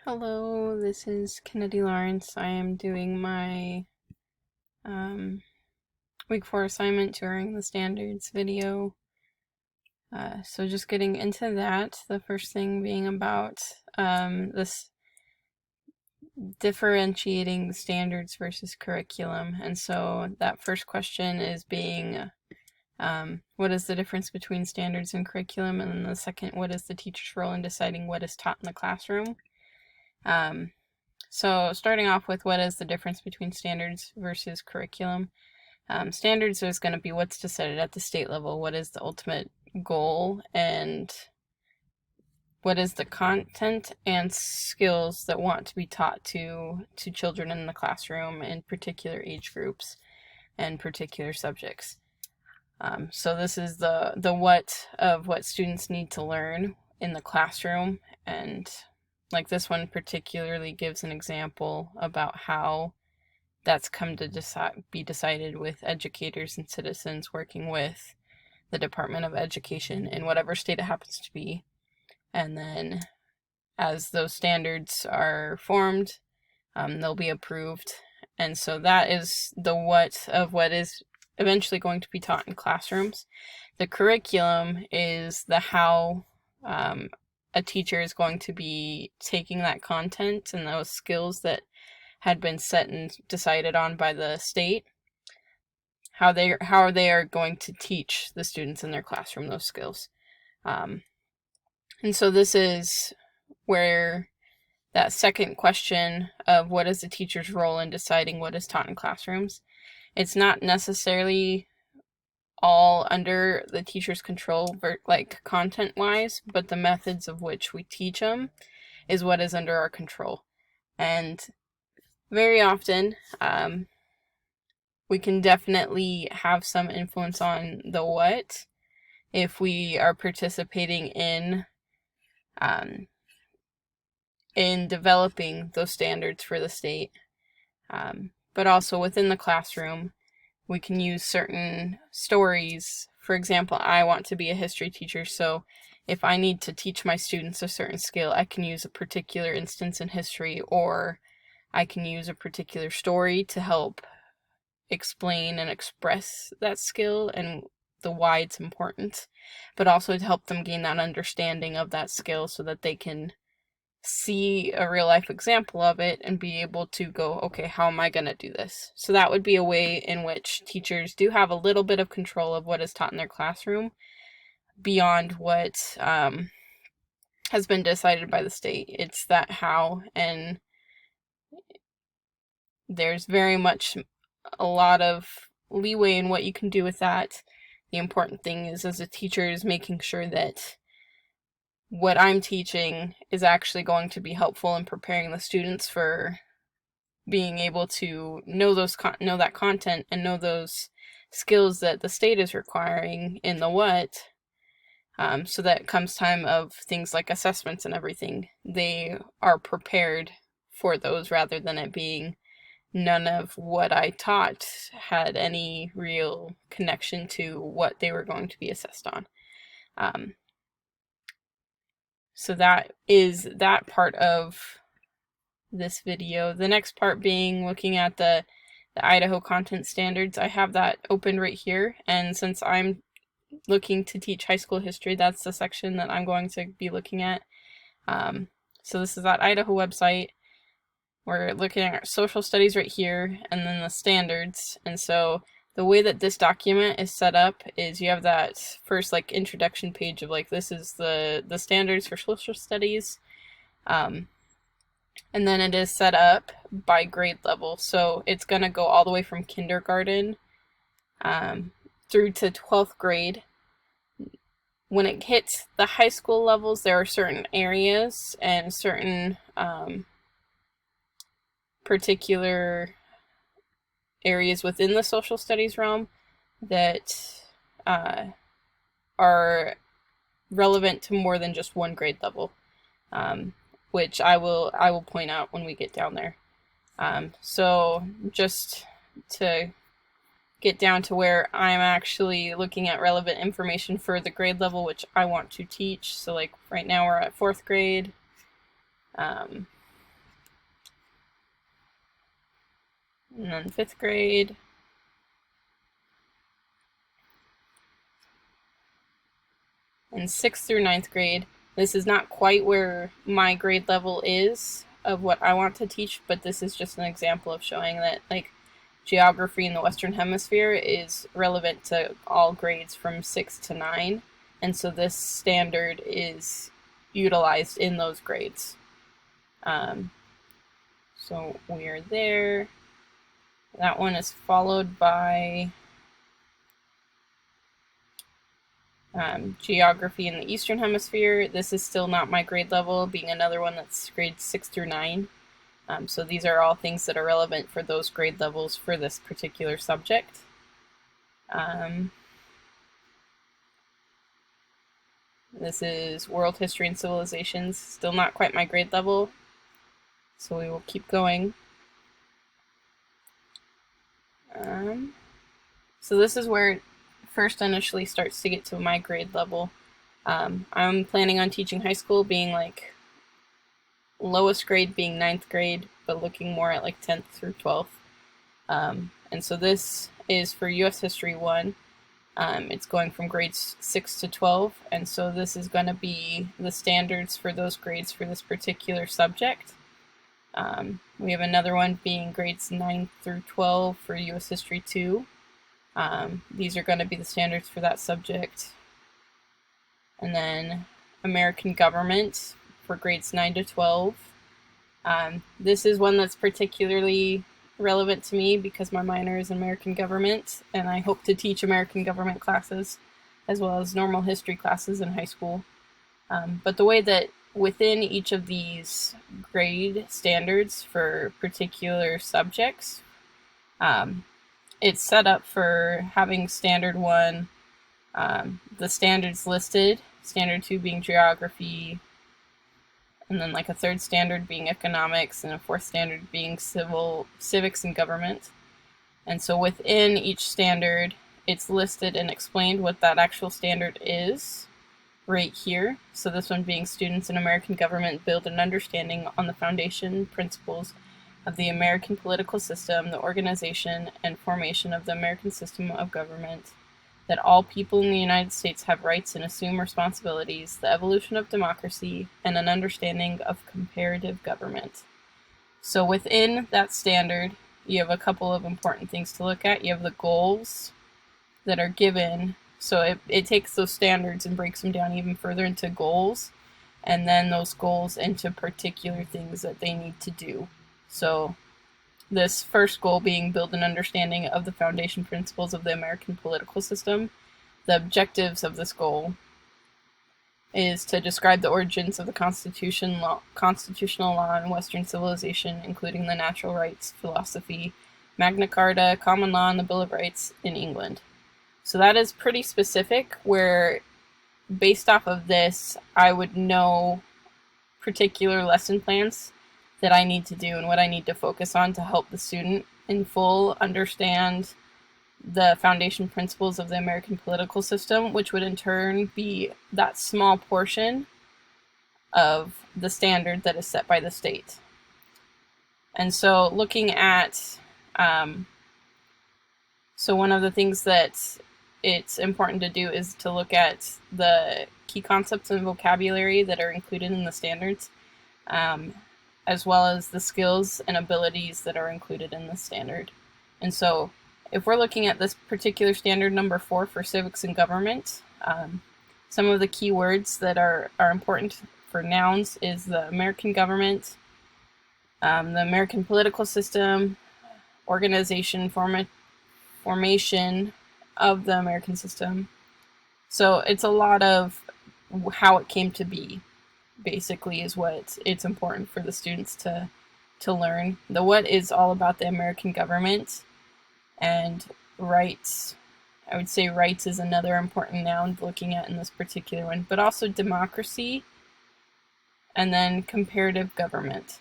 Hello, this is Kennedy Lawrence. I am doing my week 4 assignment during the standards video. So just getting into that, the first thing being about this differentiating standards versus curriculum. And so that first question is being what is the difference between standards and curriculum? And then the second, what is the teacher's role in deciding what is taught in the classroom? So starting off with what is the difference between standards versus curriculum. Standards is going to be what's decided at the state level, what is the ultimate goal, and what is the content and skills that want to be taught to children in the classroom in particular age groups and particular subjects. So this is the what of what students need to learn in the classroom, and like this one particularly gives an example about how that's come to be decided with educators and citizens working with the Department of Education in whatever state it happens to be. And then as those standards are formed, they'll be approved. And so that is the what of what is eventually going to be taught in classrooms. The curriculum is the how a teacher is going to be taking that content and those skills that had been set and decided on by the state, how they are going to teach the students in their classroom those skills. And so this is where that second question of what is the teacher's role in deciding what is taught in classrooms, it's not necessarily all under the teacher's control, like content-wise, but the methods of which we teach them is what is under our control. And very often, we can definitely have some influence on the what if we are participating in developing those standards for the state. But also within the classroom, we can use certain stories. For example, I want to be a history teacher, so if I need to teach my students a certain skill, I can use a particular instance in history, or I can use a particular story to help explain and express that skill and the why it's important, but also to help them gain that understanding of that skill so that they can see a real life example of it and be able to go, okay, how am I going to do this? So that would be a way in which teachers do have a little bit of control of what is taught in their classroom beyond what has been decided by the state. It's that how, and there's very much a lot of leeway in what you can do with that. The important thing is, as a teacher, is making sure that what I'm teaching is actually going to be helpful in preparing the students for being able to know that content and know those skills that the state is requiring in the what, so that comes time of things like assessments and everything, they are prepared for those rather than it being none of what I taught had any real connection to what they were going to be assessed on. So that is that part of this video. The next part being looking at the Idaho content standards. I have that open right here, and since I'm looking to teach high school history, that's the section that I'm going to be looking at. So this is that Idaho website. We're looking at social studies right here, and then the standards. And so the way that this document is set up is you have that first like introduction page of like, this is the standards for social studies. And then it is set up by grade level. So it's going to go all the way from kindergarten through to 12th grade. When it hits the high school levels, there are certain areas and certain particular areas within the social studies realm that are relevant to more than just one grade level, which I will point out when we get down there. So just to get down to where I'm actually looking at relevant information for the grade level which I want to teach. So like right now we're at 4th grade. And then 5th grade. And 6th through 9th grade. This is not quite where my grade level is of what I want to teach, but this is just an example of showing that, like, geography in the Western Hemisphere is relevant to all grades from 6 to 9, and so this standard is utilized in those grades. So we are there. That one is followed by geography in the Eastern Hemisphere. This is still not my grade level, being another one that's grades 6 through 9. So these are all things that are relevant for those grade levels for this particular subject. This is World History and Civilizations, still not quite my grade level, so we will keep going. So this is where it first initially starts to get to my grade level. I'm planning on teaching high school, being like lowest grade being 9th grade, but looking more at like 10th through 12th. And so this is for U.S. History 1. It's going from grades 6 to 12, and so this is going to be the standards for those grades for this particular subject. We have another one being grades 9 through 12 for U.S. History 2. These are going to be the standards for that subject. And then American Government for grades 9 to 12. This is one that's particularly relevant to me because my minor is American Government, and I hope to teach American Government classes as well as normal history classes in high school. But the way that within each of these grade standards for particular subjects, it's set up for having standard 1, the standards listed, standard 2 being geography, and then like a 3rd standard being economics, and a 4th standard being civics and government. And so within each standard, it's listed and explained what that actual standard is right here. So this one being students in American government build an understanding on the foundation principles of the American political system, the organization and formation of the American system of government, that all people in the United States have rights and assume responsibilities, the evolution of democracy, and an understanding of comparative government. So within that standard, you have a couple of important things to look at. You have the goals that are given. So it takes those standards and breaks them down even further into goals, and then those goals into particular things that they need to do. So this first goal being build an understanding of the foundation principles of the American political system. The objectives of this goal is to describe the origins of the constitutional law in Western civilization, including the natural rights philosophy, Magna Carta, common law, and the Bill of Rights in England. So that is pretty specific, where based off of this, I would know particular lesson plans that I need to do and what I need to focus on to help the student in full understand the foundation principles of the American political system, which would in turn be that small portion of the standard that is set by the state. And so looking at, so one of the things that it's important to do is to look at the key concepts and vocabulary that are included in the standards, as well as the skills and abilities that are included in the standard. And so if we're looking at this particular standard number 4 for civics and government, some of the key words that are important for nouns is the American government, the American political system, organization, formation of the American system. So it's a lot of how it came to be, basically, is what it's important for the students to learn. The what is all about the American government, and rights. I would say rights is another important noun looking at in this particular one, but also democracy, and then comparative government.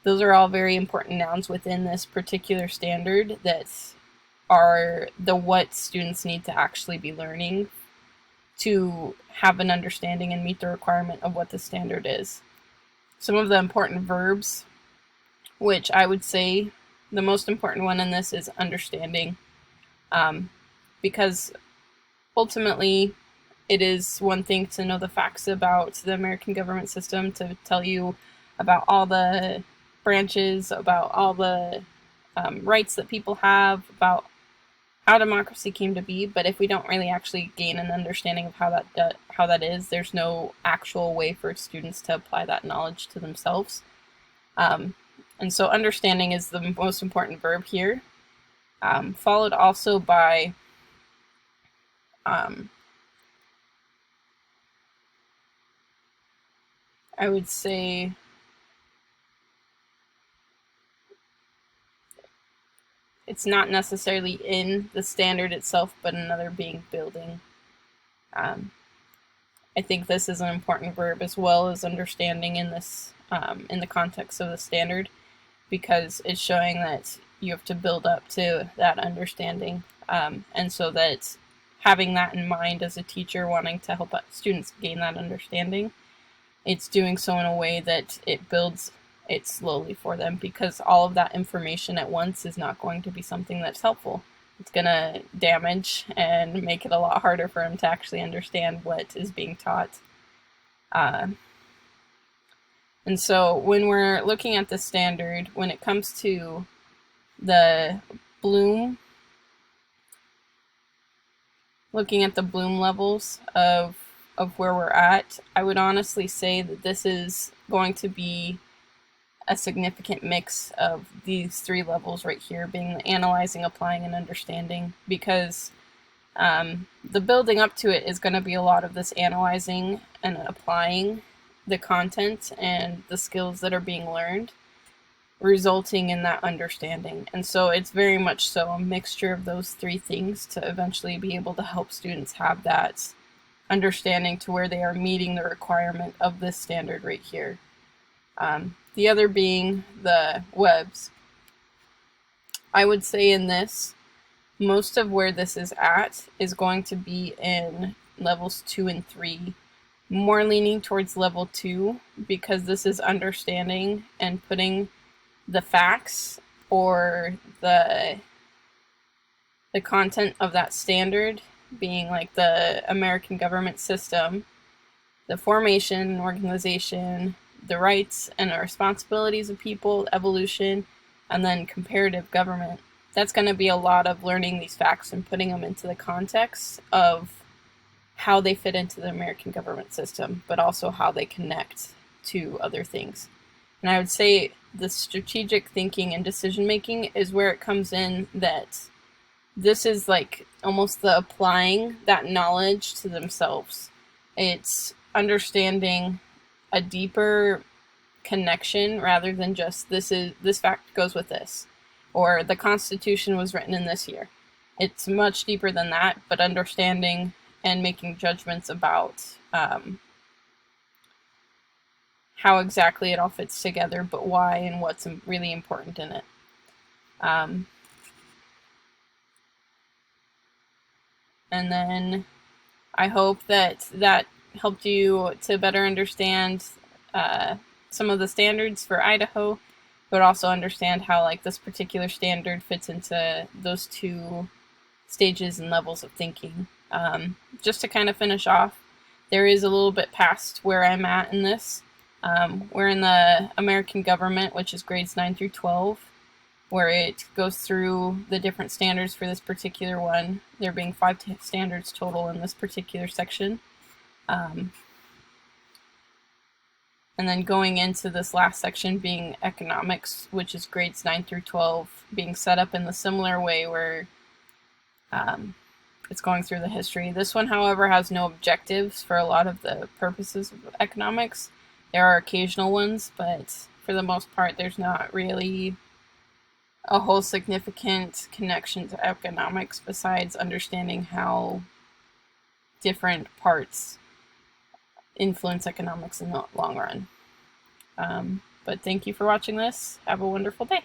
Those are all very important nouns within this particular standard that are the what students need to actually be learning to have an understanding and meet the requirement of what the standard is. Some of the important verbs, which I would say the most important one in this is understanding, because ultimately it is one thing to know the facts about the American government system, to tell you about all the branches, about all the rights that people have, about how democracy came to be. But if we don't really actually gain an understanding of how that is, there's no actual way for students to apply that knowledge to themselves. And so understanding is the most important verb here, followed also by I would say it's not necessarily in the standard itself, but another being building. I think this is an important verb as well as understanding in this, in the context of the standard, because it's showing that you have to build up to that understanding. And so that having that in mind as a teacher wanting to help students gain that understanding, it's doing so in a way that it builds it slowly for them, because all of that information at once is not going to be something that's helpful. It's going to damage and make it a lot harder for them to actually understand what is being taught. And so when we're looking at the standard, when it comes to the Bloom, looking at the Bloom levels of where we're at, I would honestly say that this is going to be a significant mix of these three levels right here, being the analyzing, applying, and understanding, because the building up to it is going to be a lot of this analyzing and applying the content and the skills that are being learned, resulting in that understanding. And so it's very much so a mixture of those three things to eventually be able to help students have that understanding to where they are meeting the requirement of this standard right here. The other being the Verbs. I would say in this, most of where this is at is going to be in levels 2 and 3, more leaning towards level 2, because this is understanding and putting the facts or the content of that standard, being like the American government system, the formation and organization, the rights and the responsibilities of people, evolution, and then comparative government. That's going to be a lot of learning these facts and putting them into the context of how they fit into the American government system, but also how they connect to other things. And I would say the strategic thinking and decision making is where it comes in, that this is like almost the applying that knowledge to themselves. It's understanding a deeper connection rather than just this fact goes with this, or the Constitution was written in this year. It's much deeper than that, but understanding and making judgments about how exactly it all fits together, but why and what's really important in it. And then I hope that helped you to better understand some of the standards for Idaho, but also understand how like this particular standard fits into those two stages and levels of thinking. Just to kind of finish off, there is a little bit past where I'm at in this. We're in the American government, which is grades 9 through 12, where it goes through the different standards for this particular one, there being 5 standards total in this particular section. And then going into this last section being economics, which is grades 9 through 12, being set up in the similar way where it's going through the history. This one, however, has no objectives for a lot of the purposes of economics. There are occasional ones, but for the most part, there's not really a whole significant connection to economics besides understanding how different parts influence economics in the long run. But thank you for watching this. Have a wonderful day.